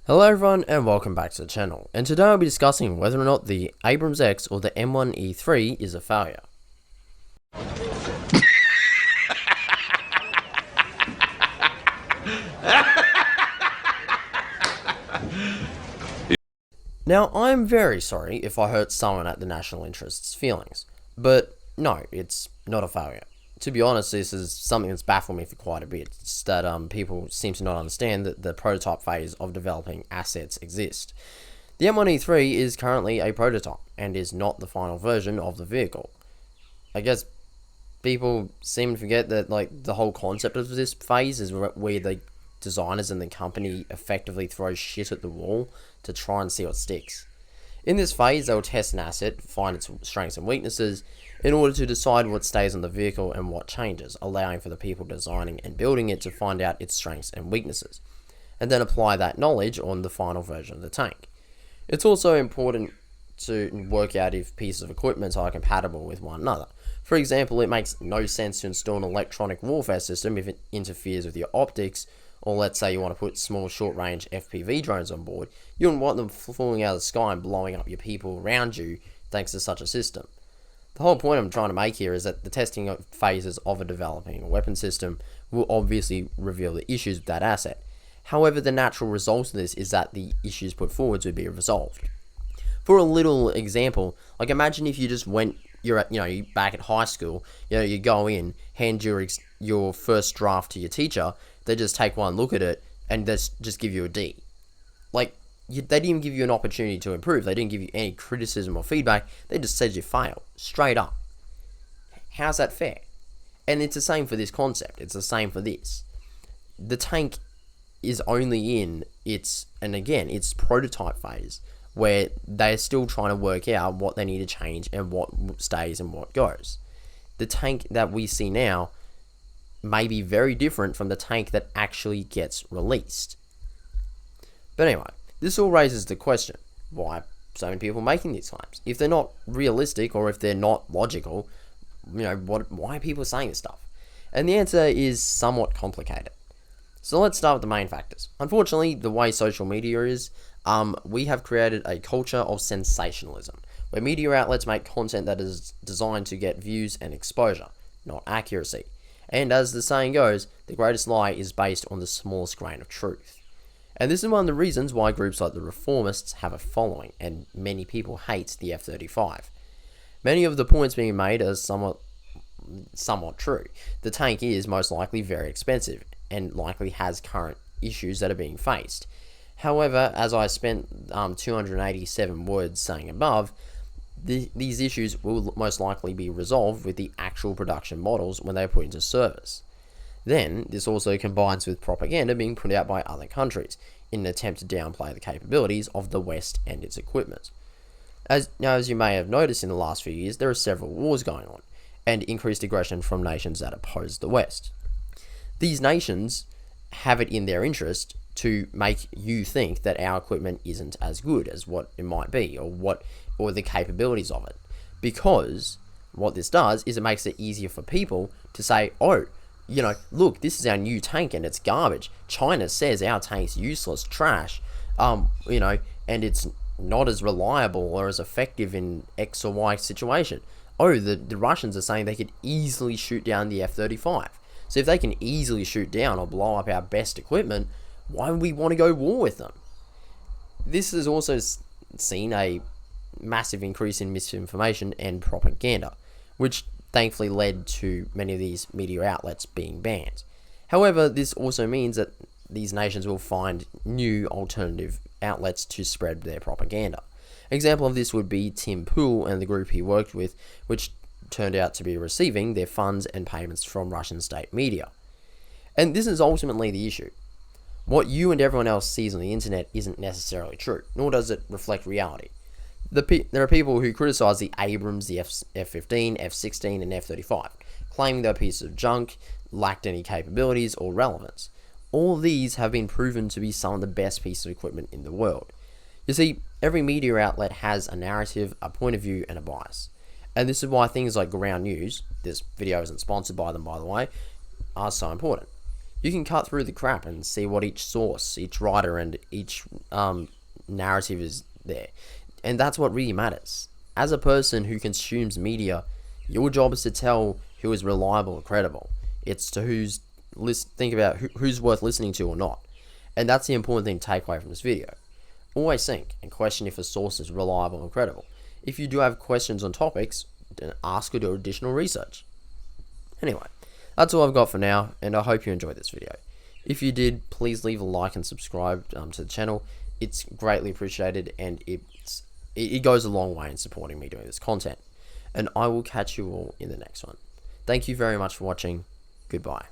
Hello everyone and welcome back to the channel, and today I'll be discussing whether or not the Abrams X or the M1E3 is a failure. Now, I'm very sorry if I hurt someone at the national interest's feelings, but no, it's not a failure. To be honest, this is something that's baffled me for quite a bit. It's that people seem to not understand that the prototype phase of developing assets exists. The M1E3 is currently a prototype and is not the final version of the vehicle. I guess people seem to forget that the whole concept of this phase is where the designers and the company effectively throw shit at the wall to try and see what sticks. In this phase, they will test an asset, find its strengths and weaknesses, in order to decide what stays on the vehicle and what changes, allowing for the people designing and building it to find out its strengths and weaknesses, and then apply that knowledge on the final version of the tank. It's also important to work out if pieces of equipment are compatible with one another. For example, it makes no sense to install an electronic warfare system if it interferes with your optics, or let's say you want to put small short-range FPV drones on board. You wouldn't want them falling out of the sky and blowing up your people around you thanks to such a system. The whole point I'm trying to make here is that the testing phases of a developing a weapon system will obviously reveal the issues with that asset. However, the natural result of this is that the issues put forward would be resolved. For a little example, imagine if you just went, you're back at high school, you go in, hand your first draft to your teacher, they just take one look at it and just give you a D. They didn't even give you an opportunity to improve. They didn't give you any criticism or feedback. They just said you failed, straight up. How's that fair? And it's the same for this concept. It's the same for this. The tank is only in its prototype phase, where they're still trying to work out what they need to change and what stays and what goes. The tank that we see now may be very different from the tank that actually gets released. But anyway, this all raises the question, why so many people making these claims? If they're not realistic or if they're not logical, why are people saying this stuff? And the answer is somewhat complicated. So let's start with the main factors. Unfortunately, the way social media is, we have created a culture of sensationalism, where media outlets make content that is designed to get views and exposure, not accuracy. And as the saying goes, the greatest lie is based on the smallest grain of truth. And this is one of the reasons why groups like the Reformists have a following, and many people hate the F-35. Many of the points being made are somewhat true. The tank is most likely very expensive, and likely has current issues that are being faced. However, as I spent 287 words saying above, these issues will most likely be resolved with the actual production models when they are put into service. Then, this also combines with propaganda being put out by other countries in an attempt to downplay the capabilities of the West and its equipment. As you may have noticed in the last few years, there are several wars going on, and increased aggression from nations that oppose the West. These nations have it in their interest to make you think that our equipment isn't as good as what it might be, or the capabilities of it. Because what this does is it makes it easier for people to say, look, this is our new tank and it's garbage. China says our tank's useless, trash, and it's not as reliable or as effective in X or Y situation. The Russians are saying they could easily shoot down the F-35. So if they can easily shoot down or blow up our best equipment, why would we want to go war with them? This has also seen a massive increase in misinformation and propaganda, which thankfully led to many of these media outlets being banned. However, this also means that these nations will find new alternative outlets to spread their propaganda. An example of this would be Tim Pool and the group he worked with, which turned out to be receiving their funds and payments from Russian state media. And this is ultimately the issue. What you and everyone else sees on the internet isn't necessarily true, nor does it reflect reality. There are people who criticize the Abrams, the F-15, F-16, and F-35, claiming they're pieces of junk, lacked any capabilities or relevance. All of these have been proven to be some of the best pieces of equipment in the world. You see, every media outlet has a narrative, a point of view, and a bias. And this is why things like Ground News, this video isn't sponsored by them by the way, are so important. You can cut through the crap and see what each source, each writer, and each narrative is there. And that's what really matters. As a person who consumes media, your job is to tell who is reliable and credible. It's to think about who's worth listening to or not. And that's the important thing to take away from this video. Always think and question if a source is reliable and credible. If you do have questions on topics, then ask or do additional research. Anyway, that's all I've got for now, and I hope you enjoyed this video. If you did, please leave a like and subscribe to the channel. It's greatly appreciated, and it goes a long way in supporting me doing this content. And I will catch you all in the next one. Thank you very much for watching. Goodbye.